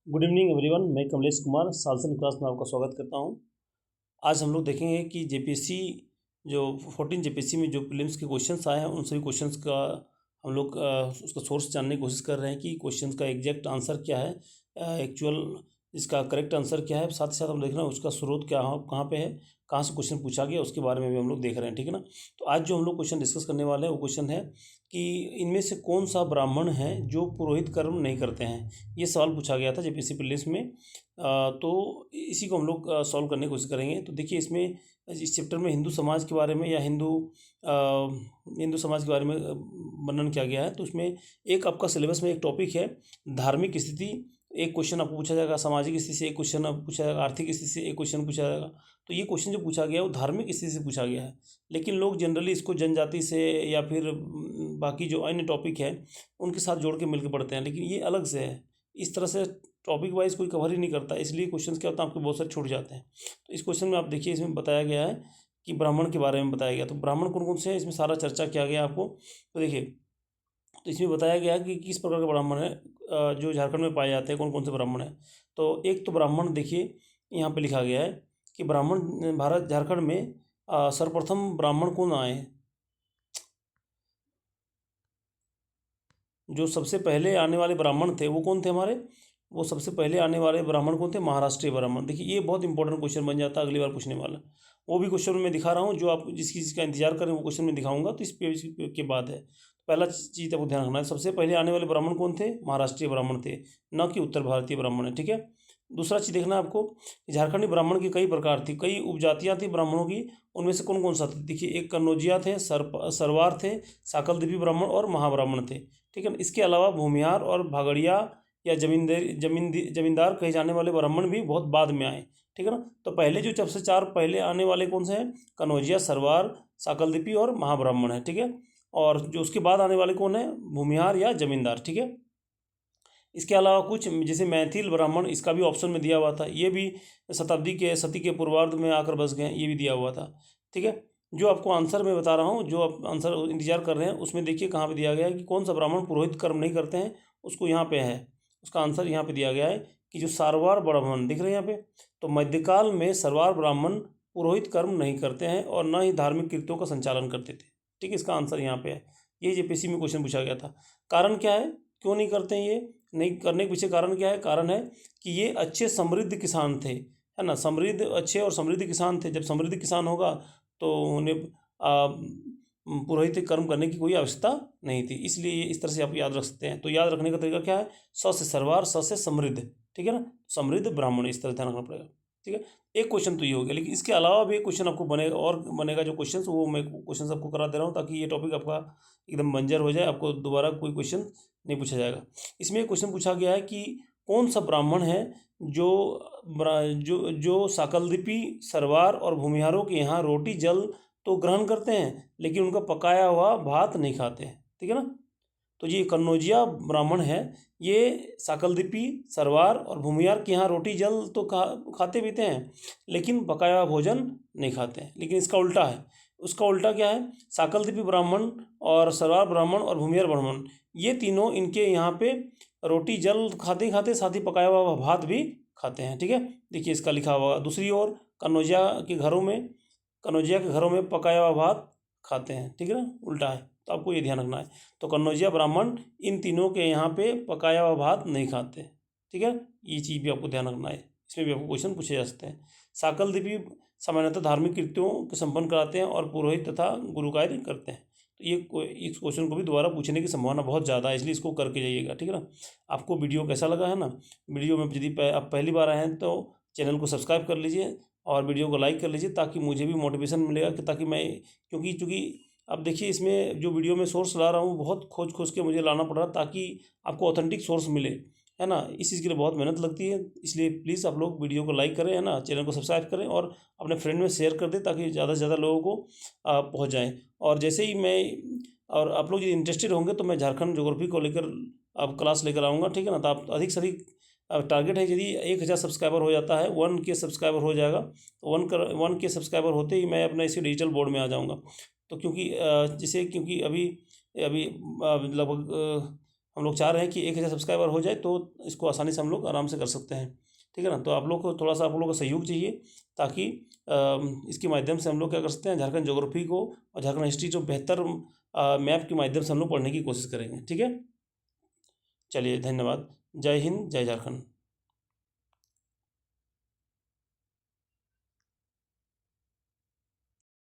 Good evening everyone. मैं Kamlesh Kumar सालसन class में आपका स्वागत करता हूं। आज हम लोग देखेंगे कि जेपीएससी जो 14 जेपीएससी में जो प्रीलिम्स के क्वेश्चंस आए हैं उन सभी क्वेश्चंस का हम लोग उसका सोर्स जानने की कोशिश कर रहे हैं कि क्वेश्चंस का एग्जैक्ट आंसर क्या है, एक्चुअल इसका करेक्ट आंसर क्या है। साथ ही साथ हम देख रहे हैं उसका स्रोत क्या कहाँ पे है, कहाँ से क्वेश्चन पूछा गया, उसके बारे में भी हम लोग देख रहे हैं। ठीक है ना। तो आज जो हम लोग क्वेश्चन डिस्कस करने वाले हैं वो क्वेश्चन है कि इनमें से कौन सा ब्राह्मण है जो पुरोहित कर्म नहीं करते हैं। ये सवाल पूछा गया था जेपीएससी प्रीलिम्स में। तो इसी को हम लोग सॉल्व करने की कोशिश करेंगे। तो देखिए इसमें इस चैप्टर में हिंदू समाज के बारे में या हिंदू समाज के बारे में वर्णन किया गया है। तो उसमें एक आपका सिलेबस में एक टॉपिक है धार्मिक स्थिति, एक क्वेश्चन आपको पूछा जाएगा। सामाजिक स्थिति से एक क्वेश्चन आपको पूछा जाएगा। आर्थिक स्थिति से एक क्वेश्चन पूछा जाएगा। तो ये क्वेश्चन जो पूछा गया है वो धार्मिक स्थिति से पूछा गया है, लेकिन लोग जनरली इसको जनजाति से या फिर बाकी जो अन्य टॉपिक है उनके साथ जोड़ के मिलकर पढ़ते हैं, लेकिन ये अलग से है। इस तरह से टॉपिक वाइज कोई कवर ही नहीं करता, इसलिए क्वेश्चंस क्या होता है आपके बहुत सारे छूट जाते हैं। तो इस क्वेश्चन में आप देखिए इसमें बताया गया है कि ब्राह्मण के बारे में बताया गया। तो ब्राह्मण कौन कौन से हैं, इसमें सारा चर्चा किया गया आपको। तो देखिए, तो इसमें बताया गया कि किस प्रकार के ब्राह्मण है जो झारखंड में पाए जाते हैं, कौन कौन से ब्राह्मण हैं। तो एक तो ब्राह्मण देखिए यहाँ पे लिखा गया है कि ब्राह्मण भारत झारखंड में सर्वप्रथम ब्राह्मण कौन आए। जो सबसे पहले आने वाले ब्राह्मण थे वो कौन थे हमारे, वो सबसे पहले आने वाले ब्राह्मण कौन थे, महाराष्ट्रीय ब्राह्मण। देखिए ये बहुत इंपॉर्टेंट क्वेश्चन बन जाता है अगली बार पूछने वाला। वो भी क्वेश्चन मैं दिखा रहा हूँ, जो आप जिस चीज़ का इंतजार करें वो क्वेश्चन मैं दिखाऊंगा। तो इस पेज के बाद है पहला चीज़ आपको ध्यान रखना है, सबसे पहले आने वाले ब्राह्मण कौन थे, महाराष्ट्रीय ब्राह्मण थे, न कि उत्तर भारतीय ब्राह्मण है। ठीक है। दूसरा चीज़ देखना है आपको, झारखंडी ब्राह्मण की कई प्रकार थी, कई उपजातियाँ थी ब्राह्मणों की। उनमें से कौन कौन सा थे, देखिए एक कन्नौजिया थे, सरवार थे, साकलद्वीपी ब्राह्मण और महाब्राह्मण थे। ठीक है ना। इसके अलावा भूमिहार और भागड़िया या जमींदार कहे जाने वाले ब्राह्मण भी बहुत बाद में आए। ठीक है ना। तो पहले जो सबसे चार पहले आने वाले कौन से हैं, कन्नौजिया, सरवार, साकलद्वीपी और महाब्राह्मण है। ठीक है। और जो उसके बाद आने वाले कौन है, भूमिहार या जमींदार। ठीक है। इसके अलावा कुछ जैसे मैथिल ब्राह्मण, इसका भी ऑप्शन में दिया हुआ था, ये भी शताब्दी के सदी के पूर्वार्ध में आकर बस गए, ये भी दिया हुआ था। ठीक है। जो आपको आंसर मैं बता रहा हूँ, जो आप आंसर इंतजार कर रहे हैं, उसमें देखिए कहाँ पे दिया गया है कि कौन सा ब्राह्मण पुरोहित कर्म नहीं करते हैं, उसको यहाँ पे है। उसका आंसर यहाँ पे दिया गया है कि जो सारवार ब्राह्मण दिख रहे हैं यहाँ पे, तो मध्यकाल में सरवार ब्राह्मण पुरोहित कर्म नहीं करते हैं और न ही धार्मिक कृत्यों का संचालन करते थे। ठीक है। इसका आंसर यहाँ पे है। ये जेपीएससी में क्वेश्चन पूछा गया था। कारण क्या है, क्यों नहीं करते हैं, ये नहीं करने के पीछे कारण क्या है, कारण है कि ये अच्छे समृद्ध किसान थे, है ना। समृद्ध, अच्छे और समृद्ध किसान थे। जब समृद्ध किसान होगा तो उन्हें पुरोहित कर्म करने की कोई आवश्यकता नहीं थी, इसलिए ये इस तरह से आप याद रख सकते हैं। तो याद रखने का तरीका क्या है, स से सरवार, स से समृद्ध। ठीक है ना। समृद्ध ब्राह्मण, इस तरह ध्यान रखना पड़ेगा। ठीक है। एक क्वेश्चन तो ये हो गया, लेकिन इसके अलावा भी एक क्वेश्चन आपको बनेगा और बनेगा जो क्वेश्चन, वो मैं क्वेश्चन आपको करा दे रहा हूँ ताकि ये टॉपिक आपका एकदम बंजर हो जाए, आपको दोबारा कोई क्वेश्चन नहीं पूछा जाएगा। इसमें एक क्वेश्चन पूछा गया है कि कौन सा ब्राह्मण है जो जो साकलद्वीपी, सरवार और भूमिहारों के यहाँ रोटी जल तो ग्रहण करते हैं, लेकिन उनका पकाया हुआ भात नहीं खाते हैं। ठीक है ना। तो ये कन्नौजिया ब्राह्मण है, ये साकलद्वीपी, सरवार और भूमिहार के यहाँ रोटी जल तो खाते पीते हैं, लेकिन पकाया हुआ भोजन नहीं खाते हैं। लेकिन इसका उल्टा है, उसका उल्टा क्या है, साकलद्वीपी ब्राह्मण और सरवार ब्राह्मण और भूमिहार ब्राह्मण, ये तीनों इनके यहाँ पे रोटी जल खाते ही खाते, साथ ही पकाया हुआ भात भी खाते हैं। ठीक है। देखिए इसका लिखा हुआ, दूसरी ओर कन्नौजिया के घरों में पकाया हुआ भात खाते हैं। ठीक है ना, उल्टा है। तो आपको ये ध्यान रखना है। तो कन्नौजिया ब्राह्मण इन तीनों के यहाँ पे पकाया हुआ भात नहीं खाते। ठीक है। ये चीज़ भी आपको ध्यान रखना है, इसमें भी आपको क्वेश्चन पूछे जा सकते हैं। साकलद्वीपी सामान्यतः धार्मिक कृत्यों के संपन्न कराते हैं और पुरोहित तथा गुरु कार्य करते हैं। तो ये इस क्वेश्चन को भी दोबारा पूछने की संभावना बहुत ज़्यादा है, इसलिए इसको करके जाइएगा। ठीक है ना। आपको वीडियो कैसा लगा है ना, वीडियो में यदि आप पहली बार आए हैं तो चैनल को सब्सक्राइब कर लीजिए और वीडियो को लाइक कर लीजिए, ताकि मुझे भी मोटिवेशन मिलेगा कि ताकि मैं, क्योंकि अब देखिए इसमें जो वीडियो में सोर्स ला रहा हूँ बहुत खोज खोज के मुझे लाना पड़ रहा है, ताकि आपको ऑथेंटिक सोर्स मिले, है ना। इस चीज़ के लिए बहुत मेहनत लगती है, इसलिए प्लीज़ आप लोग वीडियो को लाइक करें, है ना, चैनल को सब्सक्राइब करें और अपने फ्रेंड में शेयर कर दें, ताकि ज़्यादा से ज़्यादा लोगों को पहुँच जाएँ। और जैसे ही मैं और आप लोग यदि इंटरेस्टेड होंगे तो मैं झारखंड ज्योग्राफी को लेकर अब क्लास लेकर आऊँगा। ठीक है ना। तो आप अधिक से अधिक, टारगेट है यदि 1000 सब्सक्राइबर हो जाता है, 1K सब्सक्राइबर हो जाएगा, तो 1K सब्सक्राइबर होते ही मैं अपने इसी डिजिटल बोर्ड में आ जाऊँगा। तो क्योंकि जैसे क्योंकि अभी अभी लगभग हम लोग चाह रहे हैं कि 1,000 सब्सक्राइबर हो जाए तो इसको आसानी से हम लोग आराम से कर सकते हैं। ठीक है ना। तो आप लोग को थोड़ा सा आप लोग का सहयोग चाहिए, ताकि इसके माध्यम से हम लोग क्या कर सकते हैं, झारखंड ज्योग्राफी को और झारखंड हिस्ट्री जो बेहतर मैप के माध्यम से हम लोग पढ़ने की कोशिश करेंगे। ठीक है, चलिए धन्यवाद। जय हिंद, जय झारखंड।